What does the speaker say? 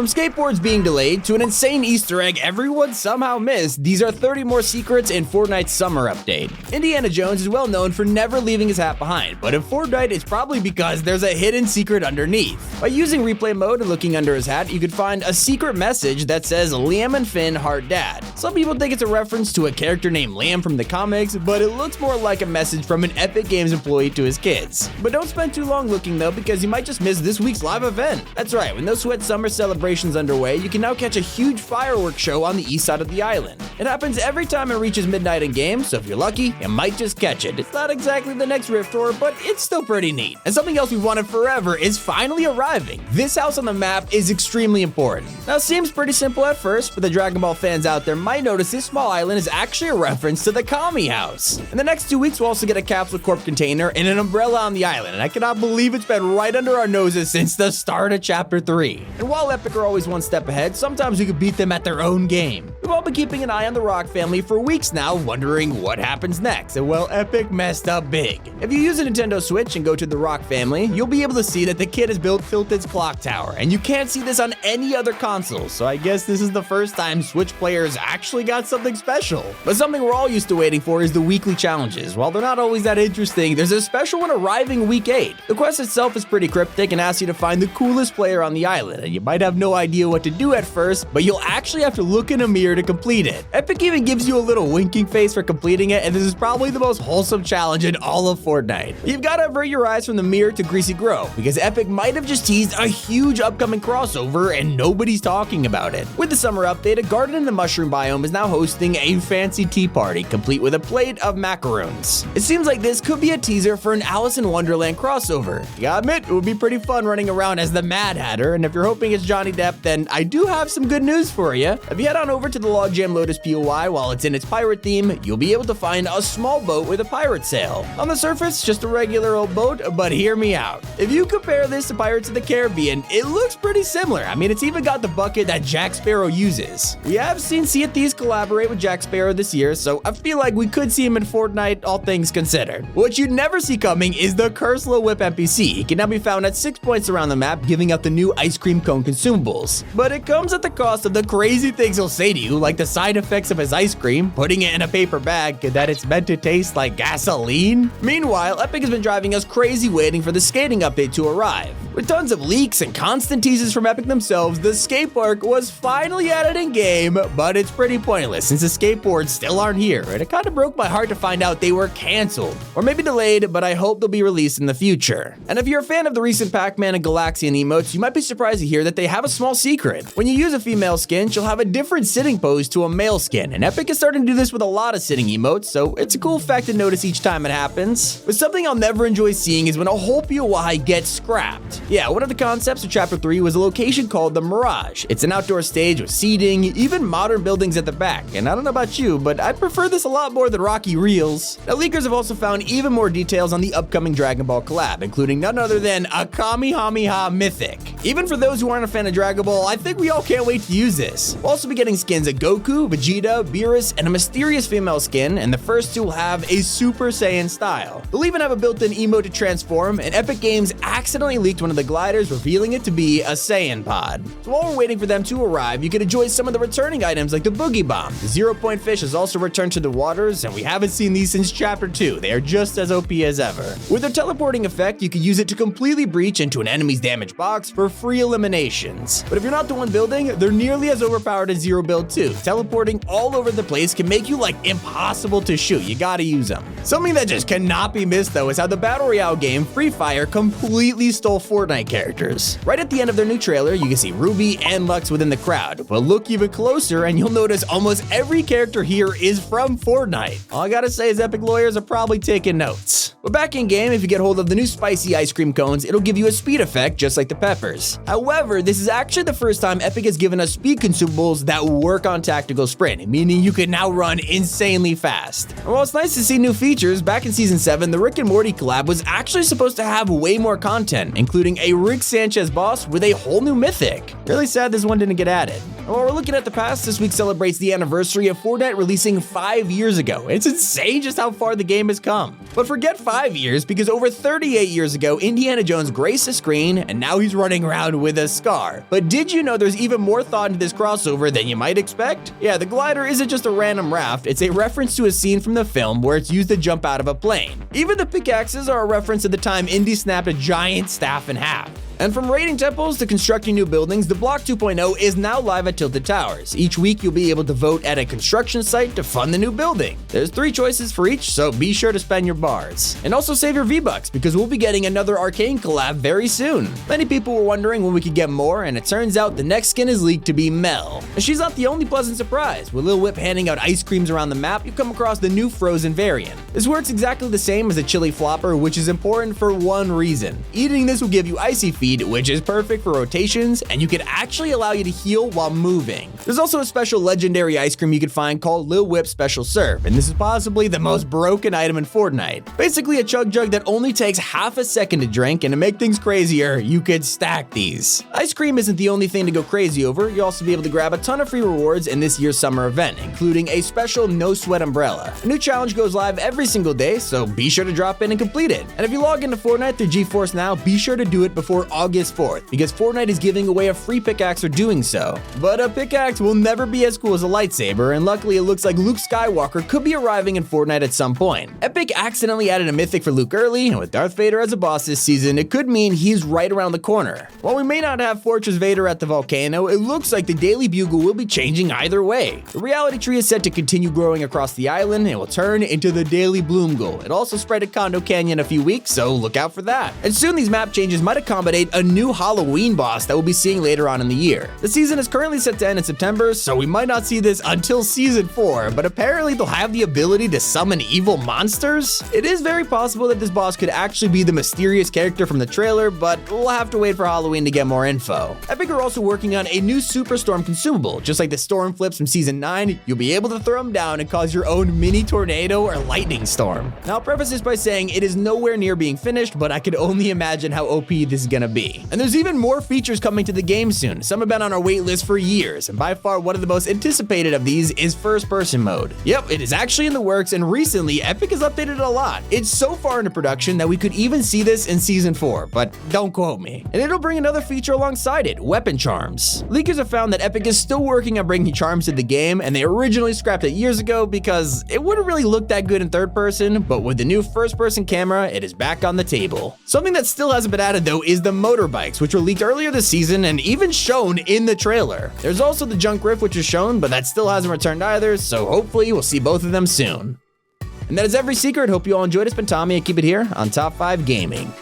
From skateboards being delayed to an insane Easter egg everyone somehow missed, these are 30 more secrets in Fortnite's summer update. Indiana Jones is well known for never leaving his hat behind, but in Fortnite it's probably because there's a hidden secret underneath. By using replay mode and looking under his hat, you could find a secret message that says Liam and Finn heart dad. Some people think it's a reference to a character named Liam from the comics, but it looks more like a message from an Epic Games employee to his kids. But don't spend too long looking though, because you might just miss this week's live event. That's right, with No Sweat Summer celebrations underway, you can now catch a huge fireworks show on the east side of the island. It happens every time it reaches midnight in game, so if you're lucky, you might just catch it. It's not exactly the next Rift Tour, but it's still pretty neat. And something else we've wanted forever is finally arriving. This house on the map is extremely important. Now it seems pretty simple at first, but the Dragon Ball fans out there might notice this small island is actually a reference to the Kami house. In the next 2 weeks, we'll also get a capsule corp container and an umbrella on the island, and I cannot believe it's been right under our noses since the start of Chapter 3. And while Epic are always one step ahead, sometimes we could beat them at their own game. We've all been keeping an eye on the Rock family for weeks now, wondering what happens next, and well, Epic messed up big. If you use a Nintendo Switch and go to the Rock family, you'll be able to see that the kid has built Tilted's clock tower, and you can't see this on any other console, so I guess this is the first time Switch players actually got something special. But something we're all used to waiting for is the weekly challenges. While they're not always that interesting, there's a special one arriving week 8. The quest itself is pretty cryptic and asks you to find the coolest player on the island, and you might have no idea what to do at first, but you'll actually have to look in a mirror to complete it. Epic even gives you a little winking face for completing it, and this is probably the most wholesome challenge in all of Fortnite. You've got to avert your eyes from the mirror to Greasy Grove, because Epic might have just teased a huge upcoming crossover and nobody's talking about it. With the summer update, a garden in the mushroom biome is now hosting a fancy tea party, complete with a plate of macaroons. It seems like this could be a teaser for an Alice in Wonderland crossover. You gotta admit, it would be pretty fun running around as the Mad Hatter, and if you're hoping it's Johnny Depp, then I do have some good news for you. If you head on over to the Logjam Lotus POI while it's in its pirate theme, you'll be able to find a small boat with a pirate sail. On the surface, just a regular old boat, but hear me out. If you compare this to Pirates of the Caribbean, it looks pretty similar. I mean, it's even got the bucket that Jack Sparrow uses. We have seen Sea of Thieves collaborate with Jack Sparrow this year, so I feel like we could see him in Fortnite, all things considered. What you'd never see coming is the Curslow Whip NPC. He can now be found at 6 points around the map, giving out the new ice cream cone consumables. But it comes at the cost of the crazy things he'll say to you, like the side effects of his ice cream, putting it in a paper bag, that it's meant to taste like gasoline. Meanwhile, Epic has been driving us crazy waiting for the skating update to arrive. With tons of leaks and constant teases from Epic themselves, the skate park was finally added in game, but it's pretty pointless since the skateboards still aren't here, and it kind of broke my heart to find out they were canceled. Or maybe delayed, but I hope they'll be released in the future. And if you're a fan of the recent Pac-Man and Galaxian emotes, you might be surprised to hear that they have a small secret. When you use a female skin, she'll have a different sitting pose to a male skin, and Epic is starting to do this with a lot of sitting emotes, so it's a cool fact to notice each time it happens. But something I'll never enjoy seeing is when a whole POI gets scrapped. Yeah, one of the concepts of Chapter 3 was a location called the Mirage. It's an outdoor stage with seating, even modern buildings at the back, and I don't know about you, but I prefer this a lot more than Rocky Reels. Now, leakers have also found even more details on the upcoming Dragon Ball collab, including none other than a Kamehameha Mythic. Even for those who aren't a fan of Dragon Ball, I think we all can't wait to use this. We'll also be getting skins of Goku, Vegeta, Beerus, and a mysterious female skin, and the first two will have a Super Saiyan style. They'll even have a built-in emote to transform, and Epic Games accidentally leaked one of the gliders, revealing it to be a Saiyan pod. So while we're waiting for them to arrive, you can enjoy some of the returning items like the Boogie Bomb. The 0-point fish has also returned to the waters, and we haven't seen these since Chapter 2. They are just as OP as ever. With their teleporting effect, you can use it to completely breach into an enemy's damage box for free eliminations. But if you're not the one building, they're nearly as overpowered as Zero Build 2. Teleporting all over the place can make you like impossible to shoot. You gotta use them. Something that just cannot be missed though is how the Battle Royale game Free Fire completely stole Fortnite characters. Right at the end of their new trailer, you can see Ruby and Lux within the crowd, but look even closer and you'll notice almost every character here is from Fortnite. All I gotta say is Epic lawyers are probably taking notes. But back in game, if you get hold of the new spicy ice cream cones, it'll give you a speed effect just like the peppers. However, this is actually the first time Epic has given us speed consumables that work on tactical sprint, meaning you can now run insanely fast. And while it's nice to see new features, back in Season 7, the Rick and Morty collab was actually supposed to have way more content, including a Rick Sanchez boss with a whole new mythic. Really sad this one didn't get added. And while we're we're looking at the past, this week celebrates the anniversary of Fortnite releasing 5 years ago. It's insane just how far the game has come. But forget 5 years, because over 38 years ago, Indiana Jones graced the screen, and now he's running around with a scar. But did you know there's even more thought into this crossover than you might expect? Yeah, the glider isn't just a random raft, it's a reference to a scene from the film where it's used to jump out of a plane. Even the pickaxes are a reference to the time Indy snapped a giant staff in half. And from raiding temples to constructing new buildings, the Block 2.0 is now live at Tilted Towers. Each week you'll be able to vote at a construction site to fund the new building. There's 3 choices for each, so be sure to spend your bars. And also save your V-Bucks, because we'll be getting another ARCANE collab very soon. Many people were wondering when we could get more, and it turns out the next skin is leaked to be Mel. And she's not the only pleasant surprise. With Lil Whip handing out ice creams around the map, you come across the new Frozen variant. This works exactly the same as a chili flopper, which is important for one reason. Eating this will give you icy feet, which is perfect for rotations, and you can actually allow you to heal while moving. There's also a special legendary ice cream you can find called Lil Whip Special Serve, and this is possibly the most broken item in Fortnite. Basically a chug jug that only takes half a second to drink, and to make things crazier, you could stack these. Ice cream isn't the only thing to go crazy over. You'll also be able to grab a ton of free rewards in this year's summer event, including a special no sweat umbrella. A new challenge goes live every single day, so be sure to drop in and complete it. And if you log into Fortnite through GeForce Now, be sure to do it before August 4th, because Fortnite is giving away a free pickaxe for doing so. But a pickaxe will never be as cool as a lightsaber, and luckily it looks like Luke Skywalker could be arriving in Fortnite at some point. Epic accidentally added a mythic for Luke early, and with Darth Vader as a boss this season, it could mean he's right around the corner. While we may not have Fortress Vader at the volcano, it looks like the Daily Bugle will be changing either way. The reality tree is set to continue growing across the island and will turn into the Daily BLOOMGLE. It also spread to Condo Canyon a few weeks, so look out for that. And soon these map changes might accommodate a new Halloween boss that we'll be seeing later on in the year. The season is currently set to end in September, so we might not see this until season 4, but apparently they'll have the ability to summon evil monsters. It is very possible that this boss could actually be the mysterious character from the trailer, but we'll have to wait for Halloween to get more info. Epic are also working on a new Superstorm consumable. Just like the storm flips from season 9, you'll be able to throw them down and cause your own mini tornado or lightning storm. Now I'll preface this by saying it is nowhere near being finished, but I could only imagine how OP this is gonna be. And there's even more features coming to the game soon. Some have been on our wait list for years, and by far one of the most anticipated of these is first-person mode. Yep, it is actually in the works, and recently Epic has updated it a lot. It's so far into production that we could even see this in season 4, but don't quote me. And it'll bring another feature alongside it, weapon charms. Leakers have found that Epic is still working on bringing charms to the game, and they originally scrapped it years ago because it wouldn't really look that good in third person, but with the new first-person camera, it is back on the table. Something that still hasn't been added though is the motorbikes, which were leaked earlier this season and even shown in the trailer. There's also the junk riff, which was shown, but that still hasn't returned either, so hopefully we'll see both of them soon. And that is every secret. Hope you all enjoyed it. It's been Tommy, and keep it here on Top 5 Gaming.